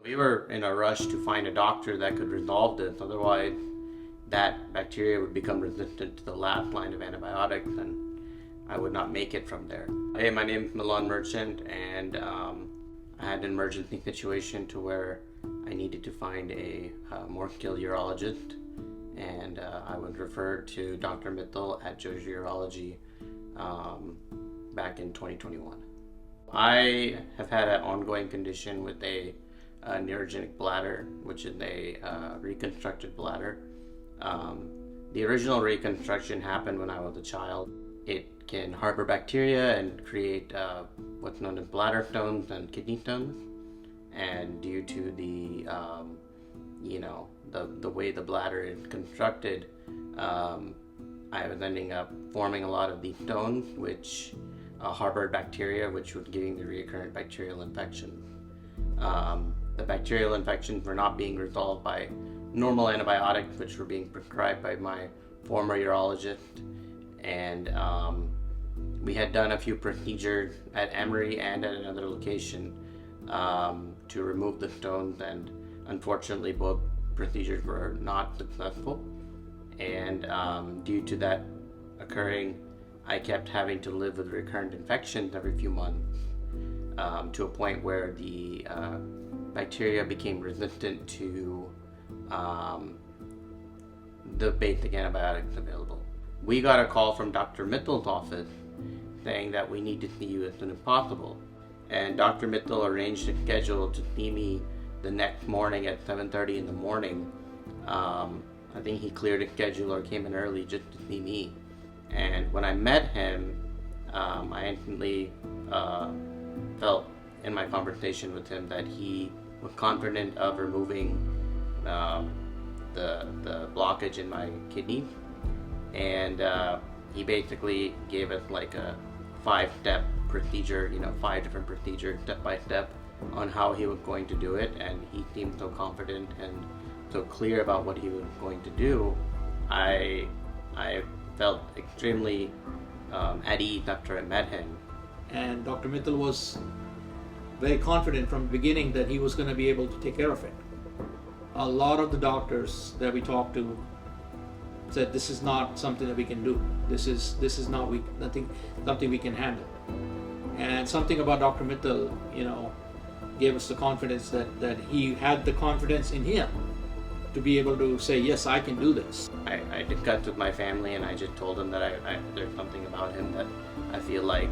We were in a rush to find a doctor that could resolve this, otherwise that bacteria would become resistant to the last line of antibiotics and I would not make it from there. Hey, my name is Milan Merchant, and I had an emergency situation to where I needed to find a more skilled urologist, and I was referred to Dr. Mithal at Georgia Urology back in 2021. I have had an ongoing condition with a neurogenic bladder, which is a reconstructed bladder. The original reconstruction happened when I was a child. It can harbor bacteria and create what's known as bladder stones and kidney stones. And due to the way the bladder is constructed, I was ending up forming a lot of these stones, which harbored bacteria, which was giving me recurrent bacterial infections. The bacterial infections were not being resolved by normal antibiotics, which were being prescribed by my former urologist, and we had done a few procedures at Emory and at another location to remove the stones, and unfortunately both procedures were not successful, and due to that occurring, I kept having to live with recurrent infections every few months, to a point where the bacteria became resistant to the basic antibiotics available. We got a call from Dr. Mithal's office saying that we need to see you as soon as possible. And Dr. Mithal arranged a schedule to see me the next morning at 7:30 in the morning. I think he cleared a schedule or came in early just to see me. And when I met him, I instantly felt in my conversation with him that he was confident of removing the blockage in my kidney, and he basically gave us like a 5-step procedure, 5 different procedures step by step on how he was going to do it, and he seemed so confident and so clear about what he was going to do. I felt extremely at ease after I met him. And Dr. Mithal was very confident from the beginning that he was going to be able to take care of it. A lot of the doctors that we talked to said this is not something that we can do. This is not something we can handle. And something about Dr. Mithal, gave us the confidence that he had the confidence in him to be able to say, yes, I can do this. I discussed with my family, and I just told them that there's something about him that I feel like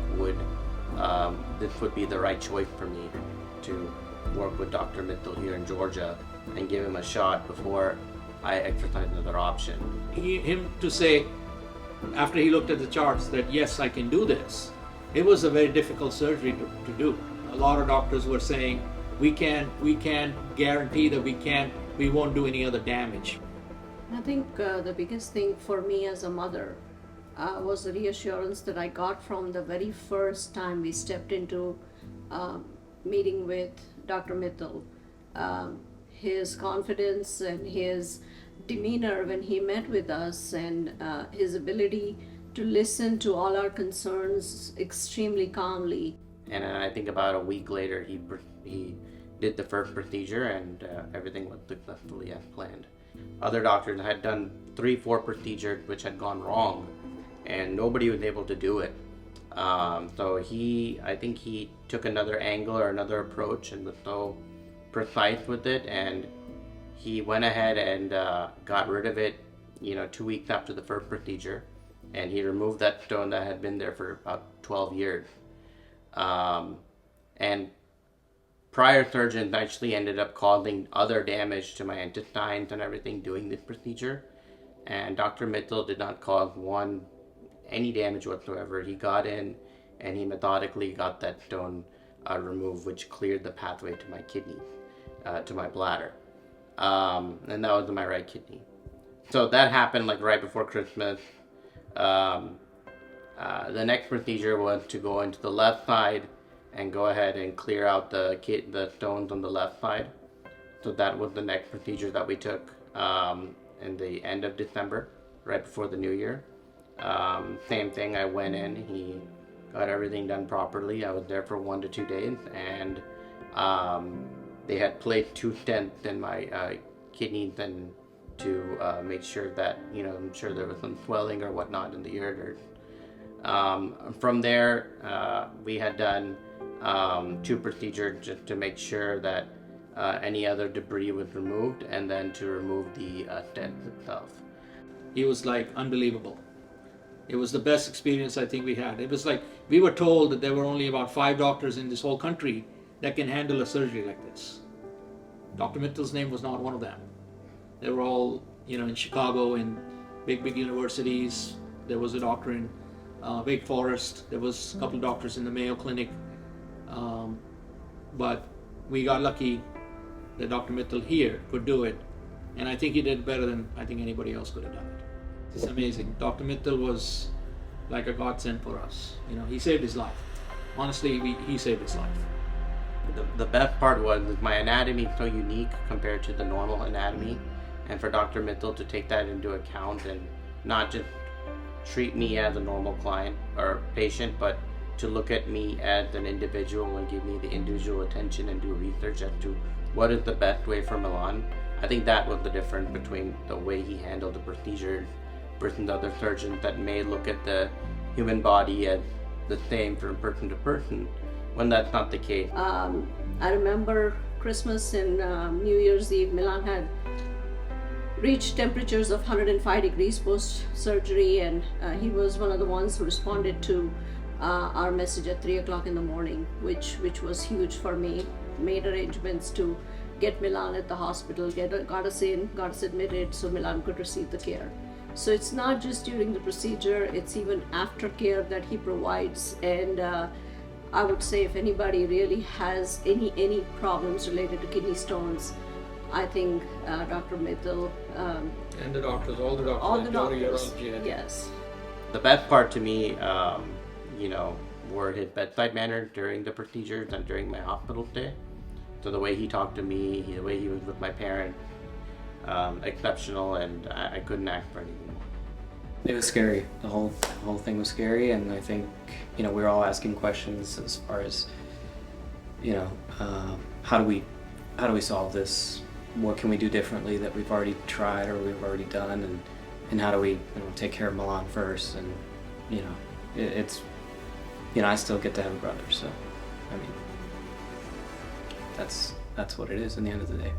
this would be the right choice for me to work with Dr. Mithal here in Georgia and give him a shot before I exercise another option. Him to say, after he looked at the charts, that yes, I can do this, it was a very difficult surgery to do. A lot of doctors were saying, we can't guarantee that we won't do any other damage. I think the biggest thing for me as a mother was the reassurance that I got from the very first time we stepped into meeting with Dr. Mithal. His confidence and his demeanor when he met with us, and his ability to listen to all our concerns extremely calmly. And I think about a week later, he did the first procedure, and everything went successfully as planned. Other doctors had done 3-4 procedures which had gone wrong, and nobody was able to do it. So I think he took another angle or another approach and was so precise with it, and he went ahead and got rid of it 2 weeks after the first procedure, and he removed that stone that had been there for about 12 years. And prior surgeons actually ended up causing other damage to my intestines and everything doing this procedure, and Dr. Mithal did not cause any damage whatsoever. He got in and he methodically got that stone removed, which cleared the pathway to my kidney, to my bladder, and that was in my right kidney. So that happened like right before Christmas. The next procedure was to go into the left side and go ahead and clear out the stones on the left side. So that was the next procedure that we took in the end of December, right before the new year. Same thing, I went in, he got everything done properly. I was there for 1 to 2 days, and they had placed 2 stents in my kidneys and to make sure that, I'm sure there was some swelling or whatnot in the ureter. From there, we had done 2 procedures just to make sure that any other debris was removed, and then to remove the stent itself. He was like unbelievable. It was the best experience I think we had. It was like we were told that there were only about 5 doctors in this whole country that can handle a surgery like this. Dr. Mithal's name was not one of them. They were all, in Chicago, in big universities. There was a doctor in Wake Forest. There was a couple of doctors in the Mayo Clinic. But we got lucky that Dr. Mithal here could do it. And I think he did better than I think anybody else could have done it. It's amazing. Dr. Mithal was like a godsend for us. He saved his life. Honestly, he saved his life. The best part was my anatomy is so unique compared to the normal anatomy, and for Dr. Mithal to take that into account and not just treat me as a normal client or patient, but to look at me as an individual and give me the individual attention and do research as to what is the best way for Milan. I think that was the difference between the way he handled the procedure versus other surgeons that may look at the human body as the same from person to person, when that's not the case. I remember Christmas and New Year's Eve, Milan had reached temperatures of 105 degrees post-surgery, and he was one of the ones who responded to our message at 3 o'clock in the morning, which was huge for me. Made arrangements to get Milan at the hospital, got us admitted so Milan could receive the care. So it's not just during the procedure, it's even after care that he provides. And I would say if anybody really has any problems related to kidney stones, I think Dr. Mithal And the doctors, all the doctors, all the Georgia doctors, Urology and yes. The best part to me, were his bedside manner during the procedures and during my hospital stay. So the way he talked to me, the way he was with my parents, exceptional, and I couldn't ask for anything more. It was scary. The whole thing was scary, and I think we were all asking questions as far as how do we solve this? What can we do differently that we've already tried or we've already done, and how do we take care of Milan first? And it's I still get to have a brother, so I mean that's what it is in the end of the day.